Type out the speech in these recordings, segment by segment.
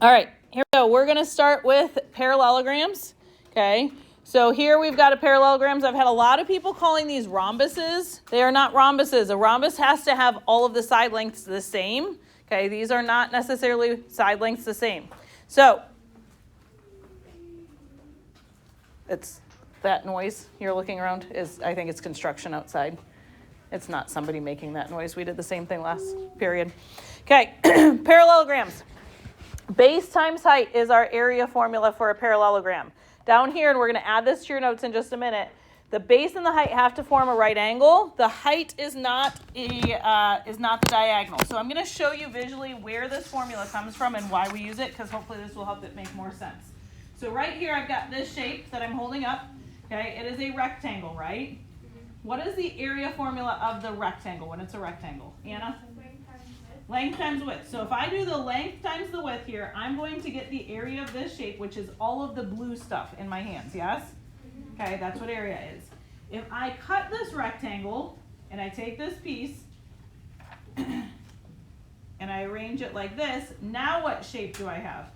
All right, here we go. We're going to start with parallelograms, okay? So here we've got a parallelograms. I've had a lot of people calling these rhombuses. They are not rhombuses. A rhombus has to have all of the side lengths the same, okay? These are not necessarily side lengths the same. So it's that noise you're looking around is, I think it's construction outside. It's not somebody making that noise. We did the same thing last period. Okay, parallelograms. Base times height is our area formula for a parallelogram. Down here, and we're going to add this to your notes in just a minute, the base and the height have to form a right angle. The height is not the diagonal. So I'm going to show you visually where this formula comes from and why we use it, because hopefully this will help it make more sense. So right here, I've got this shape that I'm holding up. Okay, it is a rectangle, right? What is the area formula of the rectangle when it's a rectangle? Anna? Length times width. So if I do the length times the width here, I'm going to get the area of this shape, which is all of the blue stuff in my hands, yes? Okay, that's what area is. If I cut this rectangle, and I take this piece, and I arrange it like this, now what shape do I have?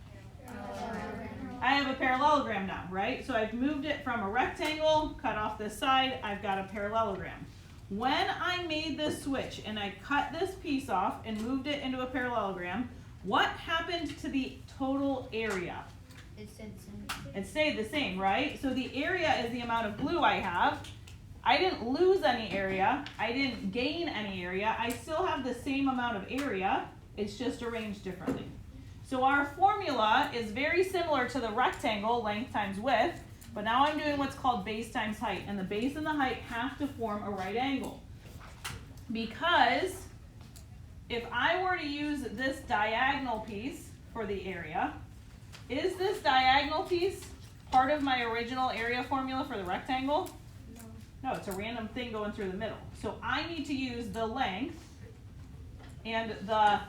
I have a parallelogram now, right? So I've moved it from a rectangle, cut off this side, I've got a parallelogram. When I made this switch and I cut this piece off and moved it into a parallelogram, what happened to the total area? It stayed the same. It stayed the same, right? So the area is the amount of blue I have. I didn't lose any area. I didn't gain any area. I still have the same amount of area. It's just arranged differently. So our formula is very similar to the rectangle, length times width. But now I'm doing what's called base times height, and the base and the height have to form a right angle. Because if I were to use this diagonal piece for the area, is this diagonal piece part of my original area formula for the rectangle? No, it's a random thing going through the middle. So I need to use the length and the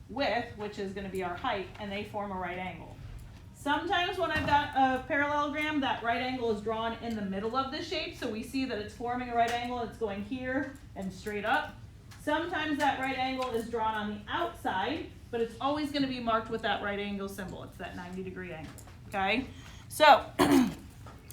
width, which is going to be our height, and they form a right angle. Sometimes when I've got a parallelogram, that right angle is drawn in the middle of the shape, so we see that it's forming a right angle, it's going here and straight up. Sometimes that right angle is drawn on the outside, but it's always going to be marked with that right angle symbol. It's that 90-degree angle, okay? So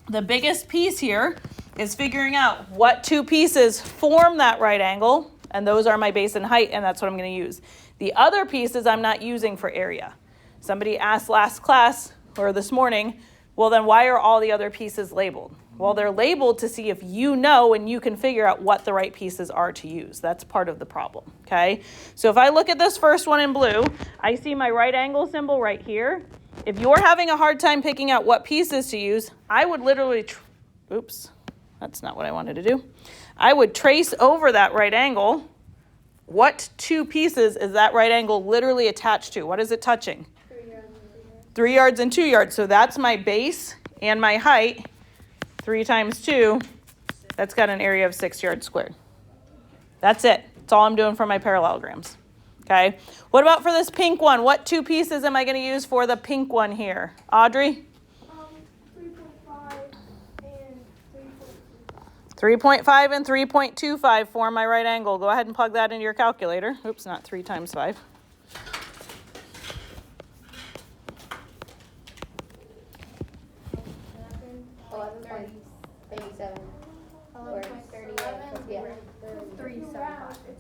the biggest piece here is figuring out what two pieces form that right angle, and those are my base and height, and that's what I'm going to use. The other pieces I'm not using for area. Somebody asked last class, or this morning, well then why are all the other pieces labeled? Well, they're labeled to see if you know and you can figure out what the right pieces are to use. That's part of the problem, okay? So if I look at this first one in blue, I see my right angle symbol right here. If you're having a hard time picking out what pieces to use, I would literally, oops, that's not what I wanted to do. I would trace over that right angle. What two pieces is that right angle literally attached to? What is it touching? 3 yards and 2 yards. So that's my base and my height. 3 times 2, that's got an area of 6 yards squared. That's it. That's all I'm doing for my parallelograms. Okay. What about for this pink one? What two pieces am I going to use for the pink one here? Audrey? 3.5 and 3.5 and 3.25 form my right angle. Go ahead and plug that into your calculator. Oops, not 3 times 5. Yeah.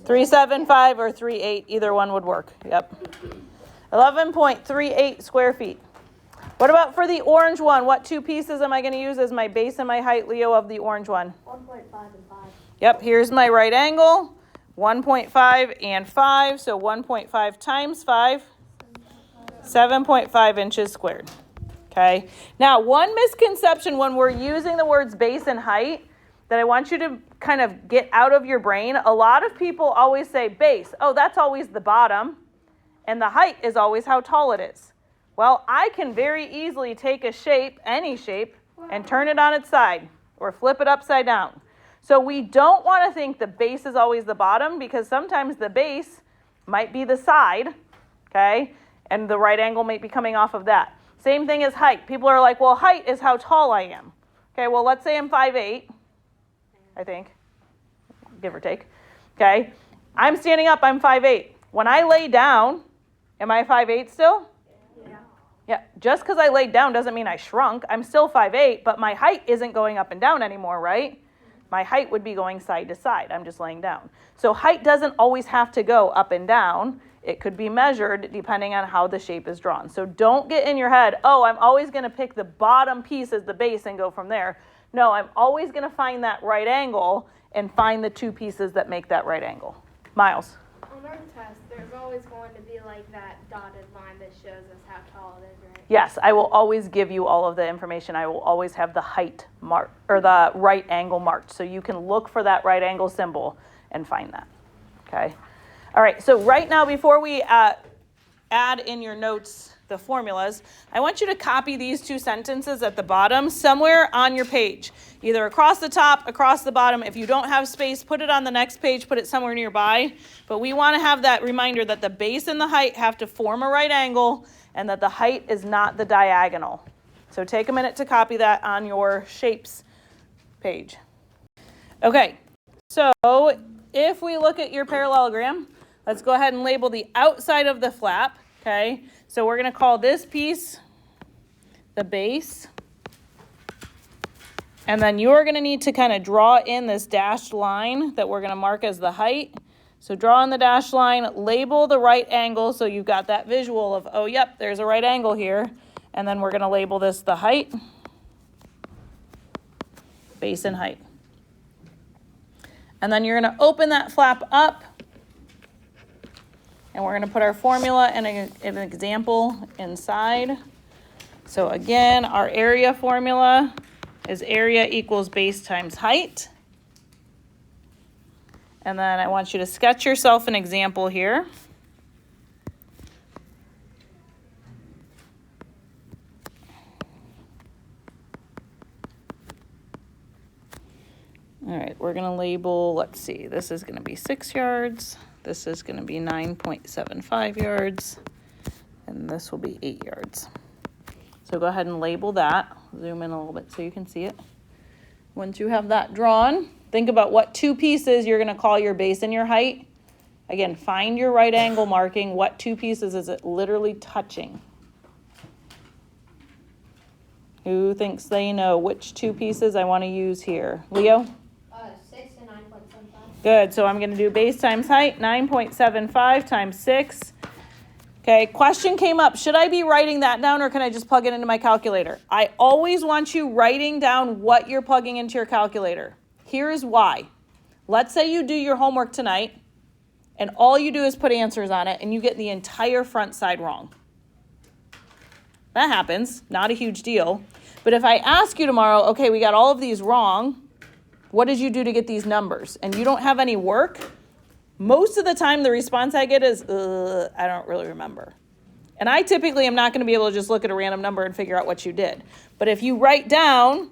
375 or 38, either one would work. Yep. 11.38 square feet. What about for the orange one? What two pieces am I going to use as my base and my height, Leo, of the orange one? 1.5 and 5. Yep, here's my right angle. 1.5 and 5, so 1.5 times 5, 7.5 inches squared. Okay. Now, one misconception when we're using the words base and height that I want you to kind of get out of your brain. A lot of people always say base. Oh, that's always the bottom. And the height is always how tall it is. Well, I can very easily take a shape, any shape, and turn it on its side or flip it upside down. So we don't want to think the base is always the bottom because sometimes the base might be the side, okay? And the right angle might be coming off of that. Same thing as height. People are like, well, height is how tall I am. Okay, well, let's say I'm 5'8", I think, give or take. Okay, I'm standing up, I'm 5'8". When I lay down, am I 5'8" still? Yeah. Yeah, just because I laid down doesn't mean I shrunk. I'm still 5'8", but my height isn't going up and down anymore, right? My height would be going side to side. I'm just laying down. So height doesn't always have to go up and down. It could be measured depending on how the shape is drawn. So don't get in your head, oh, I'm always going to pick the bottom piece as the base and go from there. No, I'm always going to find that right angle and find the two pieces that make that right angle. Miles. On our test, there's always going to be like that dotted line that shows us how tall it is, right? Yes, I will always give you all of the information. I will always have the height marked or the right angle marked. So you can look for that right angle symbol and find that. Okay. All right. So right now, before we add in your notes the formulas, I want you to copy these two sentences at the bottom somewhere on your page, either across the top, across the bottom. If you don't have space, put it on the next page, put it somewhere nearby. But we want to have that reminder that the base and the height have to form a right angle and that the height is not the diagonal. So take a minute to copy that on your shapes page. Okay, so if we look at your parallelogram, let's go ahead and label the outside of the flap. Okay, so we're going to call this piece the base. And then you're going to need to kind of draw in this dashed line that we're going to mark as the height. So draw in the dashed line, label the right angle so you've got that visual of, oh, yep, there's a right angle here. And then we're going to label this the height, base and height. And then you're going to open that flap up. And we're going to put our formula and an example inside. So again, our area formula is area equals base times height. And then I want you to sketch yourself an example here. All right, we're going to label, let's see, this is going to be 6 yards. This is going to be 9.75 yards, and this will be 8 yards. So go ahead and label that. Zoom in a little bit so you can see it. Once you have that drawn, think about what two pieces you're going to call your base and your height. Again, find your right angle marking. What two pieces is it literally touching? Who thinks they know which two pieces I want to use here? Leo? 6 and 9.75. Good, so I'm going to do base times height, 9.75 times 6. Okay, question came up. Should I be writing that down or can I just plug it into my calculator? I always want you writing down what you're plugging into your calculator. Here's why. Let's say you do your homework tonight and all you do is put answers on it and you get the entire front side wrong. That happens, not a huge deal. But if I ask you tomorrow, okay, we got all of these wrong, what did you do to get these numbers? And you don't have any work, most of the time the response I get is, I don't really remember. And I typically am not going to be able to just look at a random number and figure out what you did. But if you write down,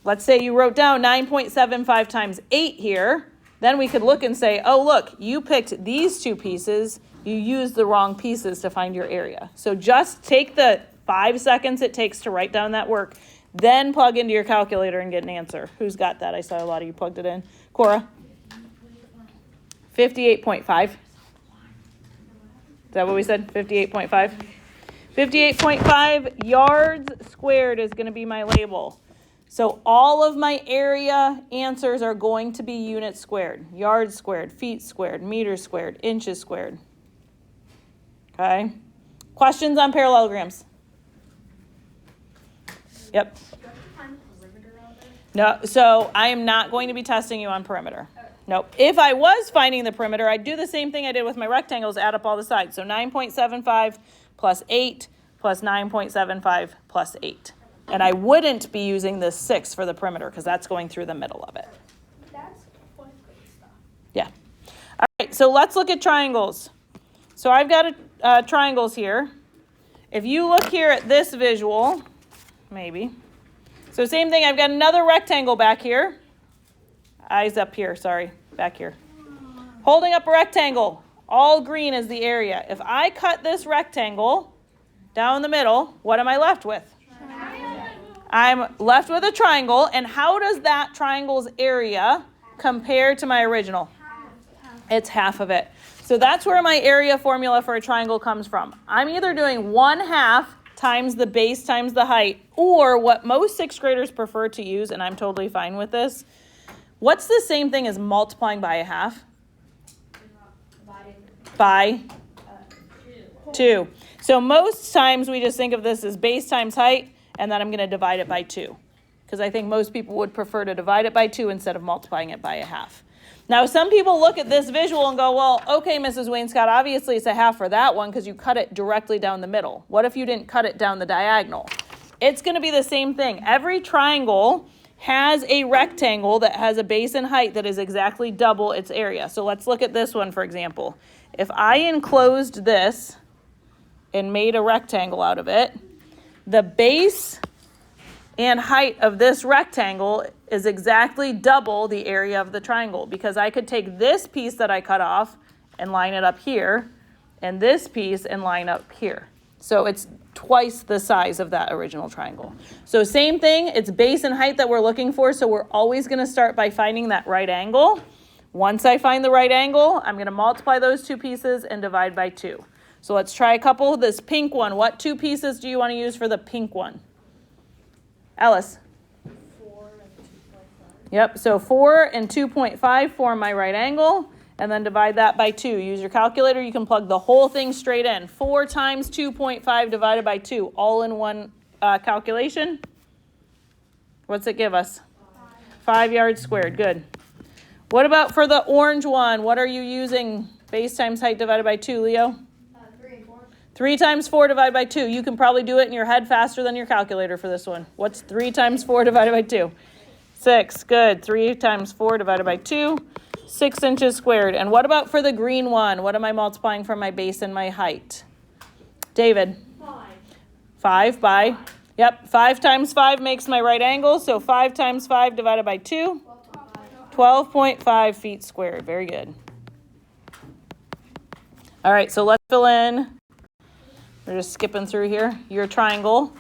let's say you wrote down 9.75 times 8 here, then we could look and say, oh, look, you picked these two pieces. You used the wrong pieces to find your area. So just take the 5 seconds it takes to write down that work, then plug into your calculator and get an answer. Who's got that? I saw a lot of you plugged it in. Cora? 58.5. Is that what we said? 58.5? 58.5 yards squared is going to be my label. So all of my area answers are going to be units squared. Yards squared, feet squared, meters squared, inches squared. Okay? Questions on parallelograms? Yep. No, so I am not going to be testing you on perimeter. Nope. If I was finding the perimeter, I'd do the same thing I did with my rectangles, add up all the sides. So 9.75 plus 8 plus 9.75 plus 8. And I wouldn't be using this 6 for the perimeter because that's going through the middle of it. That's fourth grade stuff. Yeah. All right, so let's look at triangles. So I've got triangles here. If you look here at this visual, maybe. So same thing, I've got another rectangle back here. Eyes up here, sorry, back here. Holding up a rectangle, all green is the area. If I cut this rectangle down the middle, what am I left with? I'm left with a triangle, and how does that triangle's area compare to my original? It's half of it. So that's where my area formula for a triangle comes from. I'm either doing 1/2 times the base times the height. Or what most 6th graders prefer to use, and I'm totally fine with this, what's the same thing as multiplying by a half? By 2. So most times we just think of this as base times height, and then I'm going to divide it by 2. Because I think most people would prefer to divide it by 2 instead of multiplying it by a half. Now, some people look at this visual and go, well, okay, Mrs. Wainscott, obviously it's a half for that one because you cut it directly down the middle. What if you didn't cut it down the diagonal? It's going to be the same thing. Every triangle has a rectangle that has a base and height that is exactly double its area. So let's look at this one, for example. If I enclosed this and made a rectangle out of it, the base and height of this rectangle is exactly double the area of the triangle, because I could take this piece that I cut off and line it up here, and this piece and line up here. So it's twice the size of that original triangle. So same thing, it's base and height that we're looking for, so we're always going to start by finding that right angle. Once I find the right angle, I'm going to multiply those 2 pieces and divide by 2. So let's try a couple. This pink one, what 2 pieces do you want to use for the pink one? Alice? 4 and 2.5. Yep, so 4 and 2.5 form my right angle, and then divide that by 2. Use your calculator, you can plug the whole thing straight in. 4 times 2.5 divided by 2, all in one calculation. What's it give us? 5 yards squared, good. What about for the orange one? What are you using? Base times height divided by 2, Leo? 3 and 4. 3 times 4 divided by 2. You can probably do it in your head faster than your calculator for this one. What's 3 times 4 divided by 2? 6. Good. 3 times 4 divided by 2. 6 inches squared. And what about for the green one? What am I multiplying from my base and my height? David? 5 by? Yep. 5 times 5 makes my right angle. So 5 times 5 divided by 2. 12.5 feet squared. Very good. All right. So let's fill in. We're just skipping through here. Your triangle.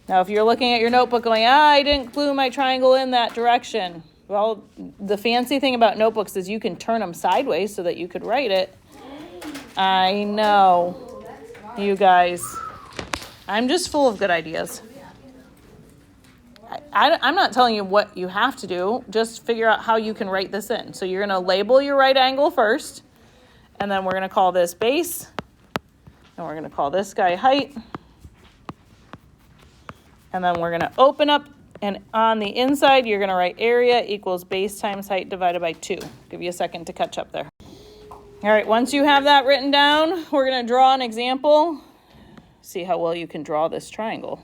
Now, if you're looking at your notebook going, I didn't glue my triangle in that direction. Well, the fancy thing about notebooks is you can turn them sideways so that you could write it. I know. You guys. I'm just full of good ideas. I'm not telling you what you have to do. Just figure out how you can write this in. So you're going to label your right angle first. And then we're going to call this base. And we're going to call this guy height. And then we're going to open up, and on the inside, you're going to write area equals base times height divided by 2. Give you a second to catch up there. All right, once you have that written down, we're going to draw an example. See how well you can draw this triangle.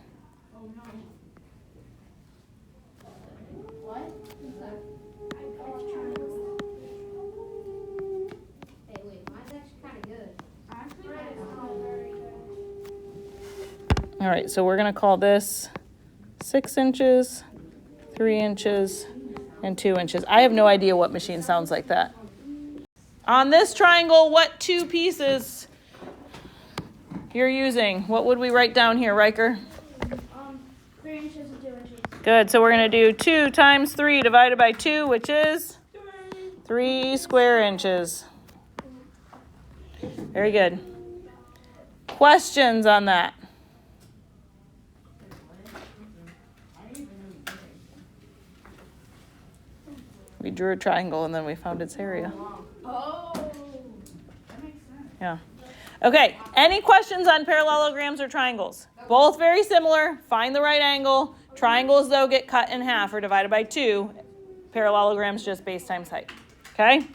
All right, so we're going to call this 6 inches, 3 inches, and 2 inches. I have no idea what machine sounds like that. On this triangle, what 2 pieces you're using? What would we write down here, Riker? 3 inches and 2 inches. Good, so we're going to do 2 times 3 divided by 2, which is 3 square inches. Very good. Questions on that? We drew a triangle and then we found its area. Oh, that makes sense. Yeah. Okay, any questions on parallelograms or triangles? Both very similar. Find the right angle. Triangles, though, get cut in half or divided by 2. Parallelograms, just base times height. Okay?